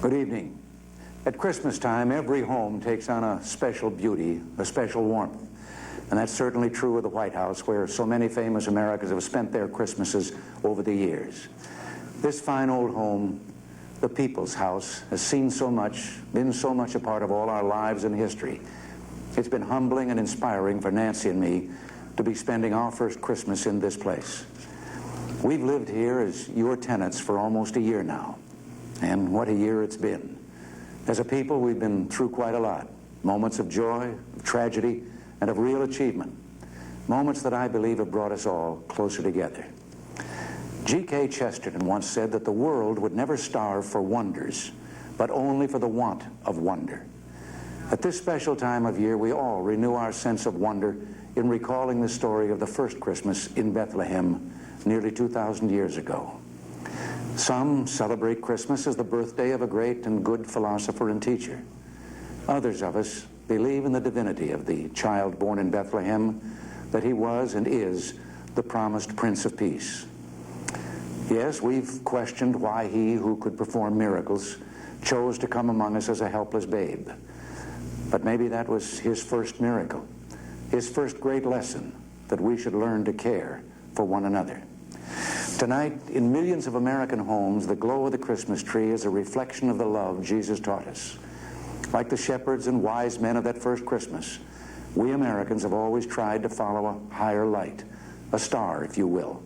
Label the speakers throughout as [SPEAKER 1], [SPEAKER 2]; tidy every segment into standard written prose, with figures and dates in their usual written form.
[SPEAKER 1] Good evening. At Christmas time, every home takes on a special beauty, a special warmth. And that's certainly true of the White House, where so many famous Americans have spent their Christmases over the years. This fine old home, the People's House, has seen so much, been so much a part of all our lives and history. It's been humbling and inspiring for Nancy and me to be spending our first Christmas in this place. We've lived here as your tenants for almost a year now. And what a year it's been. As a people, we've been through quite a lot. Moments of joy, of tragedy, and of real achievement. Moments that I believe have brought us all closer together. G.K. Chesterton once said that the world would never starve for wonders, but only for the want of wonder. At this special time of year, we all renew our sense of wonder in recalling the story of the first Christmas in Bethlehem nearly 2,000 years ago. Some celebrate Christmas as the birthday of a great and good philosopher and teacher. Others of us believe in the divinity of the child born in Bethlehem, that he was and is the promised Prince of Peace. Yes, we've questioned why he who could perform miracles chose to come among us as a helpless babe. But maybe that was his first miracle, his first great lesson, that we should learn to care for one another. Tonight, in millions of American homes, the glow of the Christmas tree is a reflection of the love Jesus taught us. Like the shepherds and wise men of that first Christmas, we Americans have always tried to follow a higher light, a star, if you will.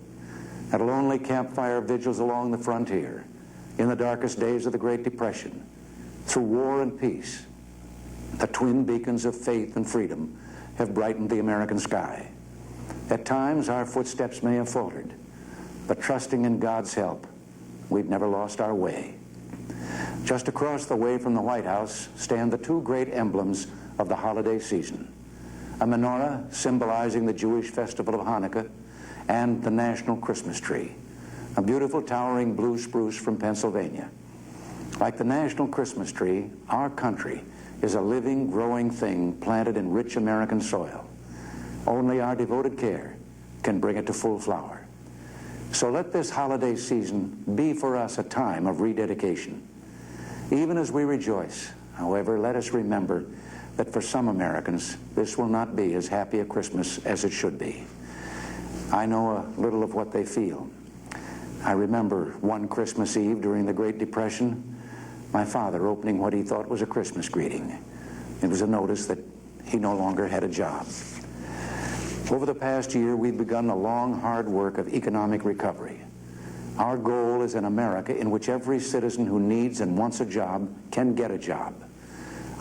[SPEAKER 1] At lonely campfire vigils along the frontier, in the darkest days of the Great Depression, through war and peace, the twin beacons of faith and freedom have brightened the American sky. At times, our footsteps may have faltered, but trusting in God's help, we've never lost our way. Just across the way from the White House stand the two great emblems of the holiday season: a menorah symbolizing the Jewish festival of Hanukkah, and the national Christmas tree, a beautiful towering blue spruce from Pennsylvania. Like the national Christmas tree, our country is a living, growing thing planted in rich American soil. Only our devoted care can bring it to full flower. So let this holiday season be for us a time of rededication. Even as we rejoice, however, let us remember that for some Americans, this will not be as happy a Christmas as it should be. I know a little of what they feel. I remember one Christmas Eve during the Great Depression, my father opening what he thought was a Christmas greeting. It was a notice that he no longer had a job. Over the past year, we've begun the long, hard work of economic recovery. Our goal is an America in which every citizen who needs and wants a job can get a job.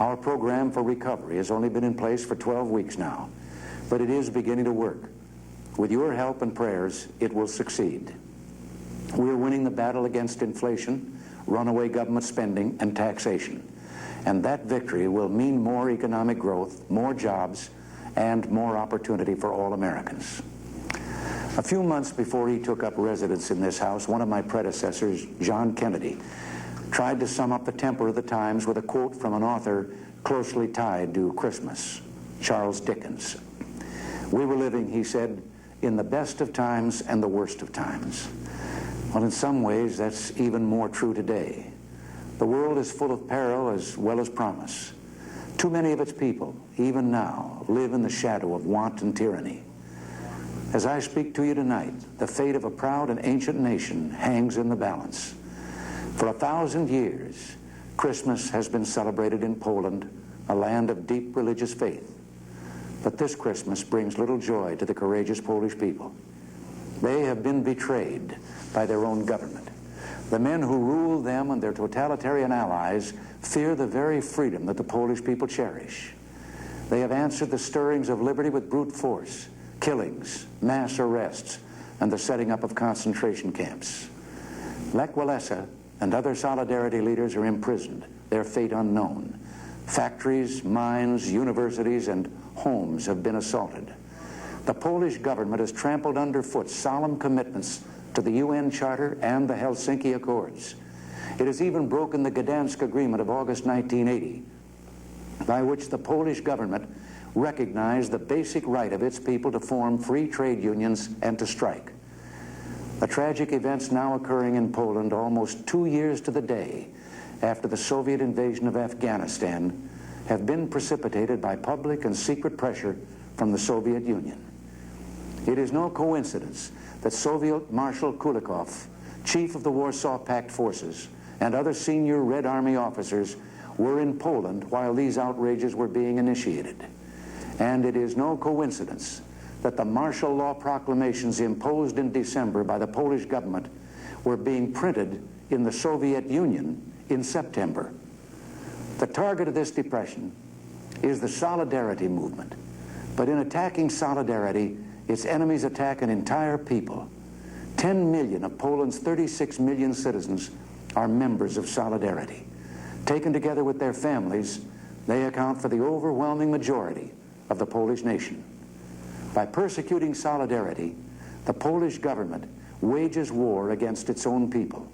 [SPEAKER 1] Our program for recovery has only been in place for 12 weeks now, but it is beginning to work. With your help and prayers, it will succeed. We're winning the battle against inflation, runaway government spending, and taxation. And that victory will mean more economic growth, more jobs, and more opportunity for all Americans. A few months before he took up residence in this house, one of my predecessors, John Kennedy, tried to sum up the temper of the times with a quote from an author closely tied to Christmas, Charles Dickens. We were living, he said, in the best of times and the worst of times. Well, in some ways, that's even more true today. The world is full of peril as well as promise. Too many of its people, even now, live in the shadow of want and tyranny. As I speak to you tonight, the fate of a proud and ancient nation hangs in the balance. For 1,000 years, Christmas has been celebrated in Poland, a land of deep religious faith. But this Christmas brings little joy to the courageous Polish people. They have been betrayed by their own government. The men who rule them and their totalitarian allies fear the very freedom that the Polish people cherish. They have answered the stirrings of liberty with brute force, killings, mass arrests, and the setting up of concentration camps. Lech Walesa and other Solidarity leaders are imprisoned, their fate unknown. Factories, mines, universities, and homes have been assaulted. The Polish government has trampled underfoot solemn commitments to the UN Charter and the Helsinki Accords. It has even broken the Gdansk Agreement of August 1980, by which the Polish government recognized the basic right of its people to form free trade unions and to strike. The tragic events now occurring in Poland almost 2 years to the day after the Soviet invasion of Afghanistan have been precipitated by public and secret pressure from the Soviet Union. It is no coincidence that Soviet Marshal Kulikov, chief of the Warsaw Pact forces, and other senior Red Army officers were in Poland while these outrages were being initiated. And it is no coincidence that the martial law proclamations imposed in December by the Polish government were being printed in the Soviet Union in September. The target of this depression is the Solidarity movement. But in attacking Solidarity, its enemies attack an entire people. 10 million of Poland's 36 million citizens are members of Solidarity. Taken together with their families, they account for the overwhelming majority of the Polish nation. By persecuting Solidarity, the Polish government wages war against its own people.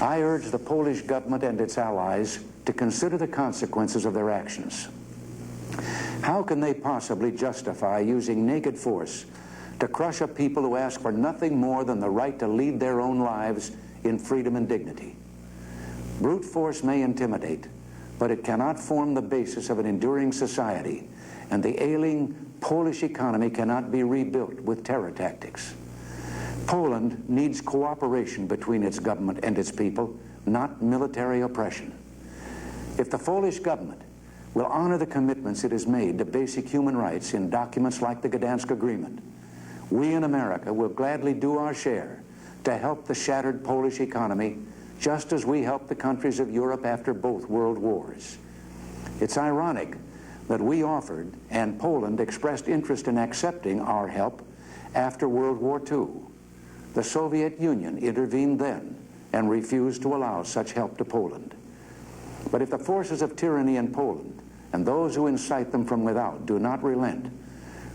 [SPEAKER 1] I urge the Polish government and its allies to consider the consequences of their actions. How can they possibly justify using naked force to crush a people who ask for nothing more than the right to lead their own lives in freedom and dignity? Brute force may intimidate, but it cannot form the basis of an enduring society, and the ailing Polish economy cannot be rebuilt with terror tactics. Poland needs cooperation between its government and its people, not military oppression. If the Polish government will honor the commitments it has made to basic human rights in documents like the Gdansk Agreement, we in America will gladly do our share to help the shattered Polish economy, just as we helped the countries of Europe after both world wars. It's ironic that we offered, and Poland expressed interest in accepting our help after World War II. The Soviet Union intervened then and refused to allow such help to Poland. But if the forces of tyranny in Poland and those who incite them from without do not relent,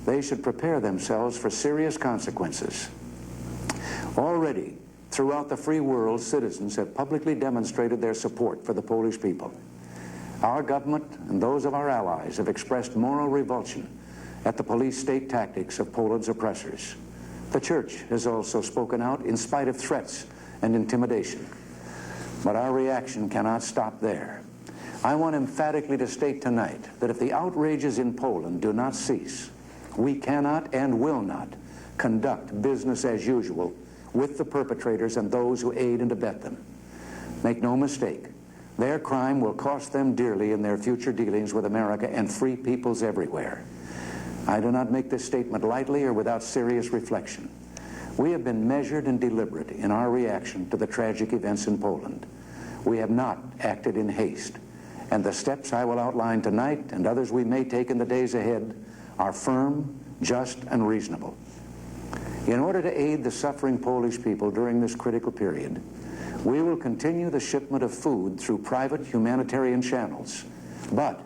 [SPEAKER 1] they should prepare themselves for serious consequences. Already, throughout the free world, citizens have publicly demonstrated their support for the Polish people. Our government and those of our allies have expressed moral revulsion at the police state tactics of Poland's oppressors. The Church has also spoken out in spite of threats and intimidation. But our reaction cannot stop there. I want emphatically to state tonight that if the outrages in Poland do not cease, we cannot and will not conduct business as usual with the perpetrators and those who aid and abet them. Make no mistake, their crime will cost them dearly in their future dealings with America and free peoples everywhere. I do not make this statement lightly or without serious reflection. We have been measured and deliberate in our reaction to the tragic events in Poland. We have not acted in haste, and the steps I will outline tonight and others we may take in the days ahead are firm, just, and reasonable. In order to aid the suffering Polish people during this critical period, we will continue the shipment of food through private humanitarian channels, but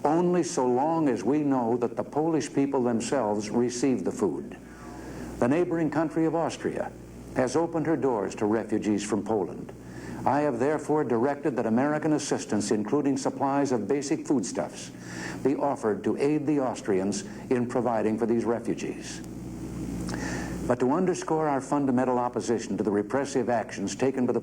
[SPEAKER 1] only so long as we know that the Polish people themselves receive the food. The neighboring country of Austria has opened her doors to refugees from Poland. I have therefore directed that American assistance, including supplies of basic foodstuffs, be offered to aid the Austrians in providing for these refugees. But to underscore our fundamental opposition to the repressive actions taken by the